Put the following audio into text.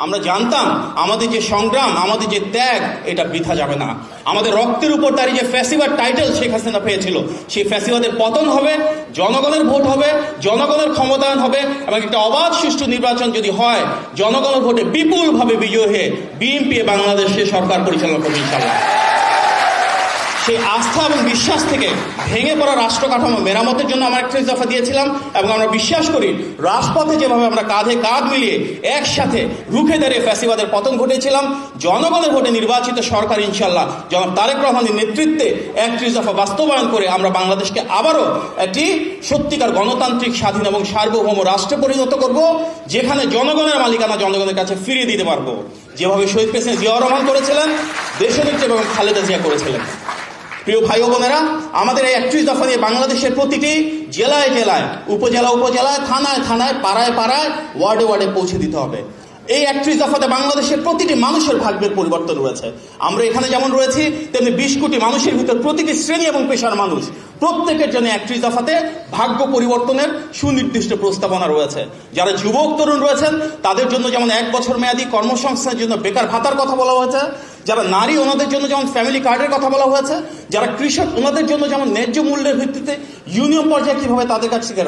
আমরা জানতাম আমাদের যে সংগ্রাম, আমাদের যে ত্যাগ, এটা বৃথা যাবে না। আমাদের রক্তের উপর দাঁড়িয়ে যে ফ্যাসিবাদ টাইটেল শেখ হাসিনা পেয়েছিল, সেই ফ্যাসিবাদের পতন হবে, জনগণের ভোট হবে, জনগণের ক্ষমতায়ন হবে, এবং একটা অবাধ সুষ্ঠু নির্বাচন যদি হয়, জনগণের ভোটে বিপুলভাবে বিজয়ী হয়ে বিএনপি বাংলাদেশে সরকার পরিচালনা করবে ইনশাআল্লাহ। সেই আস্থা এবং বিশ্বাস থেকে ভেঙে পড়া রাষ্ট্র কাঠামো মেরামতের জন্য আমরা একটা দফা দিয়েছিলাম, এবং আমরা বিশ্বাস করি রাজপথে যেভাবে আমরা কাঁধে কাঁধ মিলিয়ে একসাথে রুখে দাঁড়িয়ে ফ্যাসিবাদের পতন ঘটিয়েছিলাম, জনগণের ভোটে নির্বাচিত সরকার ইনশাআল্লাহ জনাব তারেক রহমানের নেতৃত্বে 31 দফা বাস্তবায়ন করে আমরা বাংলাদেশকে আবারও একটি সত্যিকার গণতান্ত্রিক, স্বাধীন এবং সার্বভৌম রাষ্ট্রে পরিণত করব, যেখানে জনগণের মালিকানা জনগণের কাছে ফিরিয়ে দিতে পারবো, যেভাবে শহীদ প্রেসিডেন্ট জিয়াউর রহমান করেছিলেন, দেশনেত্রী এবং খালেদা জিয়া করেছিলেন। প্রিয় ভাই ও বোনেরা, আমাদের এই 31 দফা দিয়ে বাংলাদেশের প্রতিটি জেলায় জেলায়, উপজেলায়, থানায়, পাড়ায়, ওয়ার্ডে পৌঁছে দিতে হবে। এই 31 দফাতে বাংলাদেশের প্রতিটি মানুষের ভাগ্যের পরিবর্তন রয়েছে। আমরা এখানে যেমন রয়েছি, তেমনি 20 কোটি মানুষের ভিতর প্রতিটি শ্রেণী এবং পেশার মানুষ, প্রত্যেকের জন্য 31 দফাতে ভাগ্য পরিবর্তনের সুনির্দিষ্ট প্রস্তাবনা রয়েছে। যারা যুবক তরুণ রয়েছেন তাদের জন্য যেমন 1 বছর মেয়াদী কর্মসংস্থানের জন্য বেকার ভাতার কথা বলা হয়েছে, যারা নারী ওনাদের জন্য যেমন ফ্যামিলি কার্ডের কথা বলা হয়েছে, যারা কৃষক ওনাদের জন্য যেমন ন্যায্য মূল্যের ভিত্তিতে ইউনিয়ন পর্যায়ে কিভাবে তাদের কাছ থেকে